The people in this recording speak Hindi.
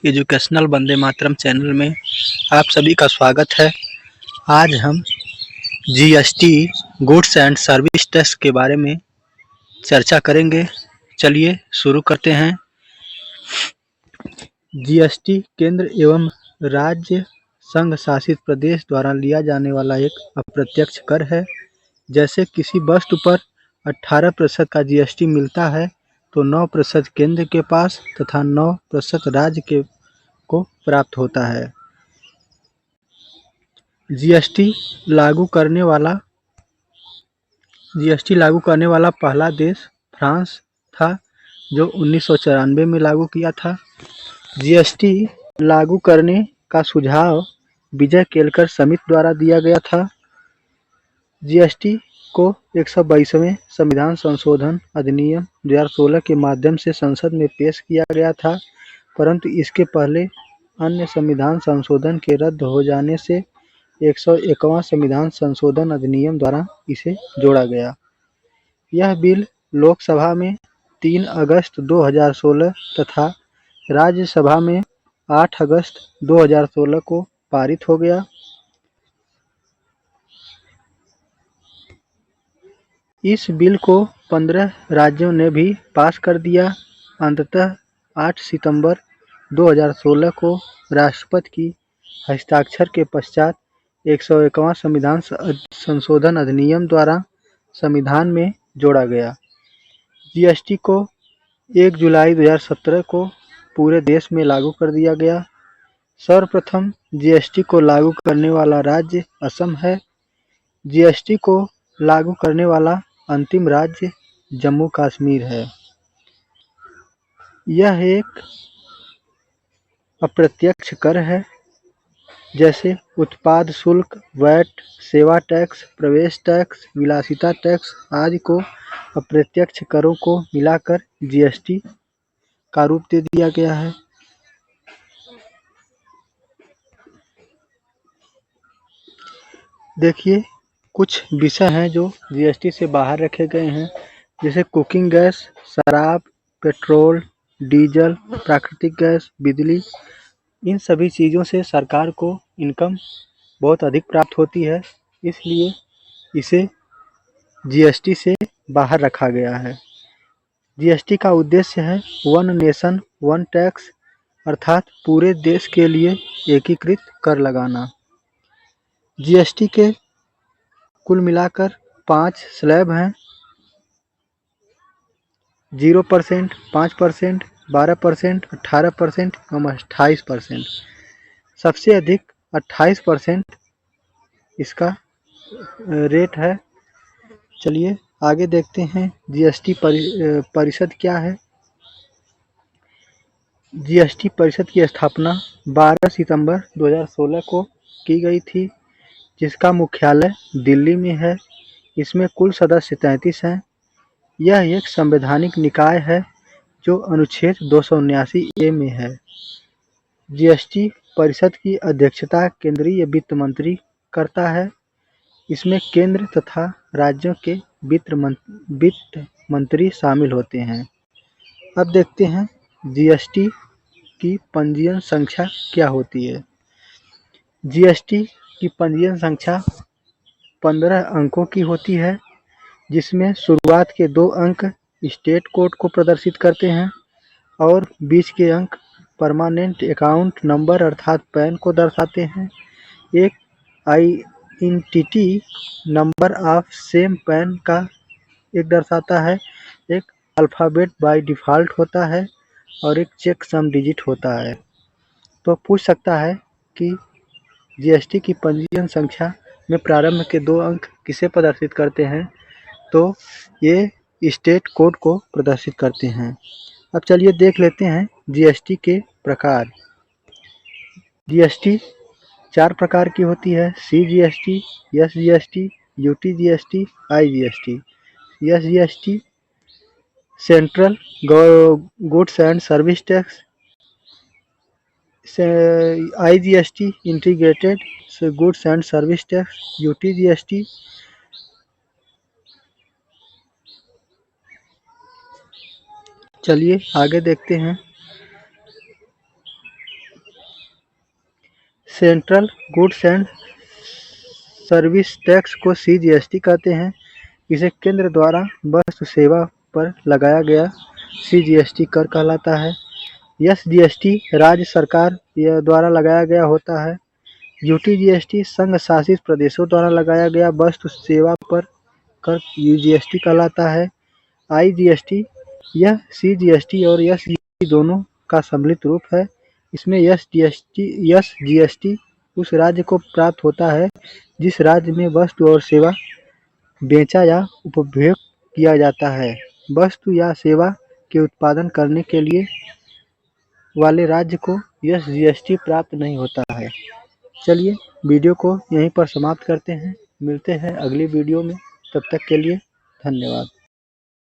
एजुकेशनल वंदे मातरम चैनल में आप सभी का स्वागत है। आज हम GST goods and service tax के बारे में चर्चा करेंगे। चलिए शुरू करते हैं। जीएसटी केंद्र एवं राज्य संघ शासित प्रदेश द्वारा लिया जाने वाला एक अप्रत्यक्ष कर है। जैसे किसी वस्तु पर 18% का जीएसटी मिलता है तो 9% केंद्र के पास तथा 9% राज्य को प्राप्त होता है। जीएसटी लागू करने वाला पहला देश फ्रांस था, जो 1994 में लागू किया था। जीएसटी लागू करने का सुझाव विजय केलकर समिति द्वारा दिया गया था। जीएसटी को 122वें संविधान संशोधन अधिनियम 2016 के माध्यम से संसद में पेश किया गया था, परंतु इसके पहले अन्य संविधान संशोधन के रद्द हो जाने से 101वां संविधान संशोधन अधिनियम द्वारा इसे जोड़ा गया। यह बिल लोकसभा में 3 अगस्त 2016 तथा राज्यसभा में 8 अगस्त 2016 को पारित हो गया। इस बिल को 15 राज्यों ने भी पास कर दिया। अंततः 8 सितंबर 2016 को राष्ट्रपति की हस्ताक्षर के पश्चात 101वां संविधान संशोधन अधिनियम द्वारा संविधान में जोड़ा गया। जीएसटी को 1 जुलाई 2017 को पूरे देश में लागू कर दिया गया। सर्वप्रथम जीएसटी को लागू करने वाला राज्य असम है। जीएसटी को लागू करने वाला अंतिम राज्य जम्मू कश्मीर है। यह एक अप्रत्यक्ष कर है। जैसे उत्पाद शुल्क, वैट, सेवा टैक्स, प्रवेश टैक्स, विलासिता टैक्स आदि को अप्रत्यक्ष करों को मिलाकर जीएसटी का रूप दे दिया गया है। देखिए, कुछ विषय हैं जो जीएसटी से बाहर रखे गए हैं, जैसे कुकिंग गैस, शराब, पेट्रोल, डीजल, प्राकृतिक गैस, बिजली। इन सभी चीज़ों से सरकार को इनकम बहुत अधिक प्राप्त होती है, इसलिए इसे जीएसटी से बाहर रखा गया है। जीएसटी का उद्देश्य है वन नेशन वन टैक्स, अर्थात पूरे देश के लिए एकीकृत कर लगाना। जीएसटी के कुल मिलाकर 5 स्लैब हैं: 0%, 5%, 12%, 18% एवं 28%। सबसे अधिक 28% इसका रेट है। चलिए आगे देखते हैं जीएसटी परिषद क्या है। जीएसटी परिषद की स्थापना 12 सितंबर 2016 को की गई थी, जिसका मुख्यालय दिल्ली में है। इसमें कुल सदस्य 33 हैं। यह एक संवैधानिक निकाय है जो अनुच्छेद 279A में है। जीएसटी परिषद की अध्यक्षता केंद्रीय वित्त मंत्री करता है। इसमें केंद्र तथा राज्यों के वित्त मंत्री शामिल होते हैं। अब देखते हैं जीएसटी की पंजीयन संख्या क्या होती है। जीएसटी की पंजीयन संख्या 15 अंकों की होती है, जिसमें शुरुआत के 2 अंक स्टेट कोड को प्रदर्शित करते हैं और बीच के अंक परमानेंट अकाउंट नंबर अर्थात पैन को दर्शाते हैं। एक identity number of same pan का एक दर्शाता है, एक अल्फ़ाबेट बाय डिफ़ॉल्ट होता है और एक चेक सम डिजिट होता है। तो पूछ सकता है कि जीएसटी की पंजीयन संख्या में प्रारंभ के 2 अंक किसे प्रदर्शित करते हैं, तो ये स्टेट कोड को प्रदर्शित करते हैं। अब चलिए देख लेते हैं जीएसटी के प्रकार। जीएसटी 4 प्रकार की होती है: CGST, SGST, UTGST, IGST. SGST central goods and service tax, IGST integrated goods and service tax, UTGST चलिए आगे देखते हैं। Central goods and service tax को CGST कहते हैं। इसे केंद्र द्वारा वस्तु सेवा पर लगाया गया CGST कर कहलाता है। SGST राज्य सरकार द्वारा लगाया गया होता है। UTGST संघ शासित प्रदेशों द्वारा लगाया गया वस्तु सेवा पर कर UGST कहलाता है। IGST यह CGST और SGST दोनों का सम्मिलित रूप है। इसमें SGST उस राज्य को प्राप्त होता है जिस राज्य में वस्तु और सेवा बेचा या उपभोग किया जाता है। वस्तु या सेवा के उत्पादन करने के लिए वाले राज्य को SGST प्राप्त नहीं होता है। चलिए वीडियो को यहीं पर समाप्त करते हैं। मिलते हैं अगली वीडियो में। तब तक के लिए धन्यवाद।